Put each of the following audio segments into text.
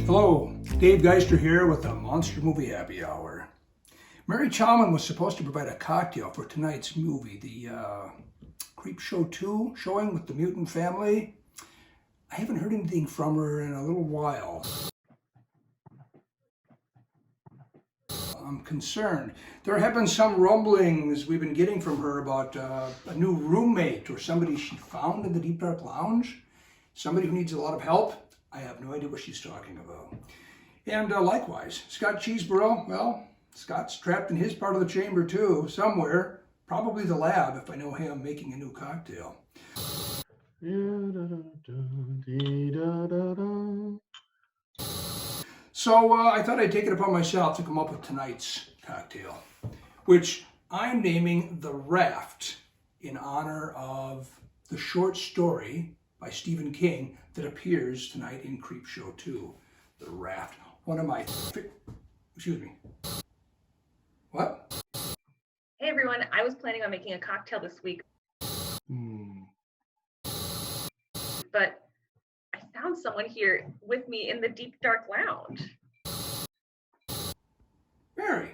Hello, Dave Geister here with the Monster Movie Happy Hour. Mary Chalman was supposed to provide a cocktail for tonight's movie, the Creepshow 2 showing with the Mutant Family. I haven't heard anything from her in a little while. I'm concerned. There have been some rumblings we've been getting from her about a new roommate or somebody she found in the Deep Dark Lounge. Somebody who needs a lot of help. I have no idea what she's talking about. And likewise, Scott Cheeseborough, well, Scott's trapped in his part of the chamber too, somewhere. Probably the lab, if I know him making a new cocktail. So I thought I'd take it upon myself to come up with tonight's cocktail, which I'm naming the Raft in honor of the short story by Stephen King that appears tonight in Creepshow 2, The Raft. One of my, excuse me, what? Hey everyone, I was planning on making a cocktail this week. But I found someone here with me in the Deep Dark Lounge. Mary.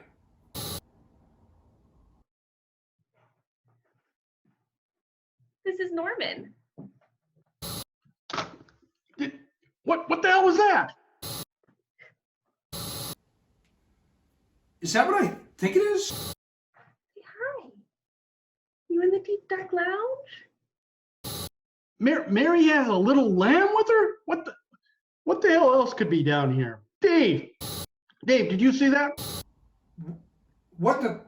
This is Norman. What the hell was that? Is that what I think it is? Hi. You in the Deep Dark Lounge? Mary has a little lamb with her? What the hell else could be down here? Dave, did you see that? What the?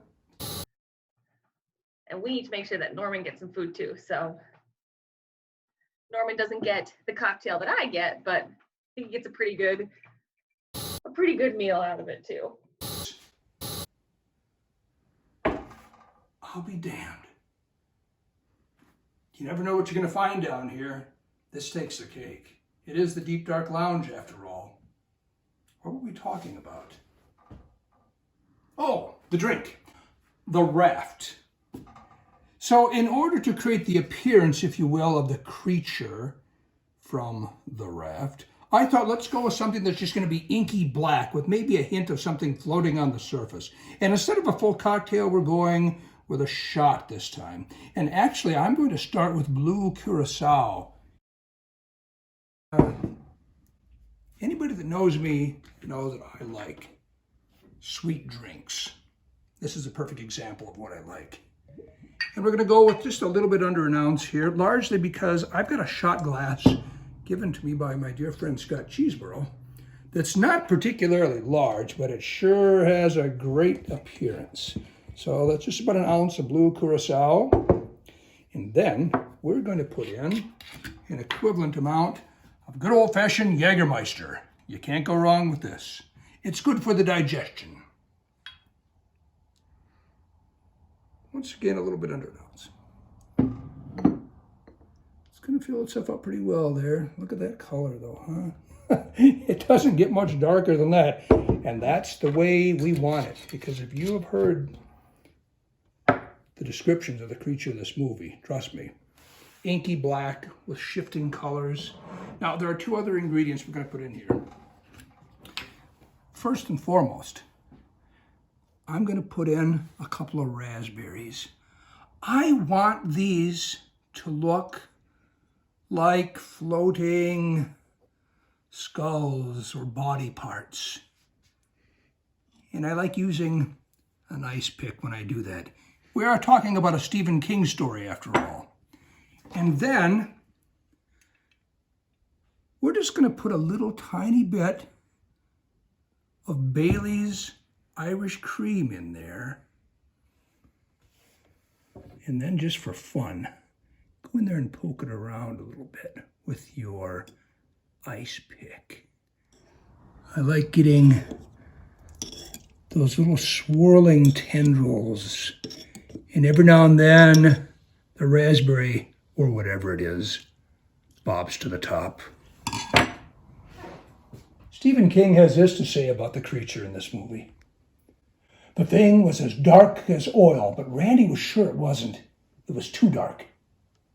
And we need to make sure that Norman gets some food too. So Norman doesn't get the cocktail that I get, but I think he gets a pretty good meal out of it too. I'll be damned. You never know what you're going to find down here. This takes the cake. It is the Deep Dark Lounge, after all. What were we talking about? Oh, the drink. The Raft. So in order to create the appearance, if you will, of the creature from the Raft, I thought let's go with something that's just going to be inky black with maybe a hint of something floating on the surface. And instead of a full cocktail, we're going with a shot this time. And actually, I'm going to start with blue curacao. Anybody that knows me knows that I like sweet drinks. This is a perfect example of what I like. And we're going to go with just a little bit under an ounce here, largely because I've got a shot glass given to me by my dear friend Scott Cheeseborough that's not particularly large, but it sure has a great appearance. So that's just about an ounce of blue curacao. And then we're going to put in an equivalent amount of good old-fashioned Jägermeister. You can't go wrong with this. It's good for the digestion. Once again, a little bit under an ounce. It's going to fill itself up pretty well there. Look at that color though, huh? It doesn't get much darker than that. And that's the way we want it. Because if you have heard the descriptions of the creature in this movie, trust me, inky black with shifting colors. Now, there are two other ingredients we're going to put in here. First and foremost, I'm going to put in a couple of raspberries. I want these to look like floating skulls or body parts. And I like using an ice pick when I do that. We are talking about a Stephen King story after all. And then we're just going to put a little tiny bit of Bailey's Irish cream in there. And then just for fun, go in there and poke it around a little bit with your ice pick. I like getting those little swirling tendrils. And every now and then, the raspberry, or whatever it is, bobs to the top. Stephen King has this to say about the creature in this movie. The thing was as dark as oil, but Randy was sure it wasn't. It was too dark,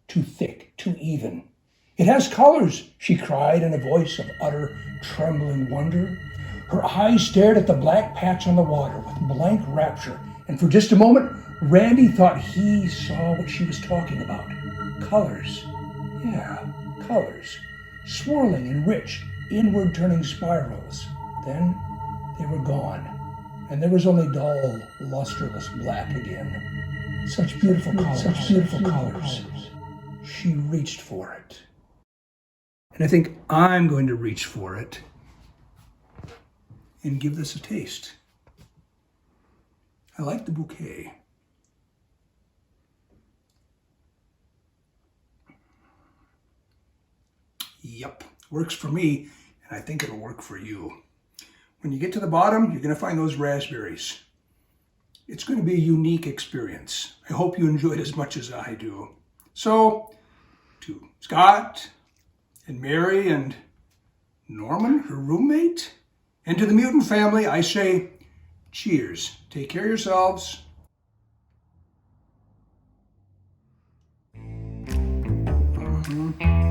too thick, too even. It has colors, she cried in a voice of utter, trembling wonder. Her eyes stared at the black patch on the water with blank rapture, and for just a moment, Randy thought he saw what she was talking about. Colors. Yeah, colors. Swirling in rich, inward-turning spirals. Then they were gone, and there was only dull, lusterless black again. Such beautiful colors. Such beautiful colors. She reached for it. And I think I'm going to reach for it and give this a taste. I like the bouquet. Yep, works for me, and I think it'll work for you. When you get to the bottom, you're going to find those raspberries. It's going to be a unique experience. I hope you enjoy it as much as I do. So, to Scott and Mary and Norman, her roommate, and to the Mutant family, I say cheers. Take care of yourselves. Mm-hmm.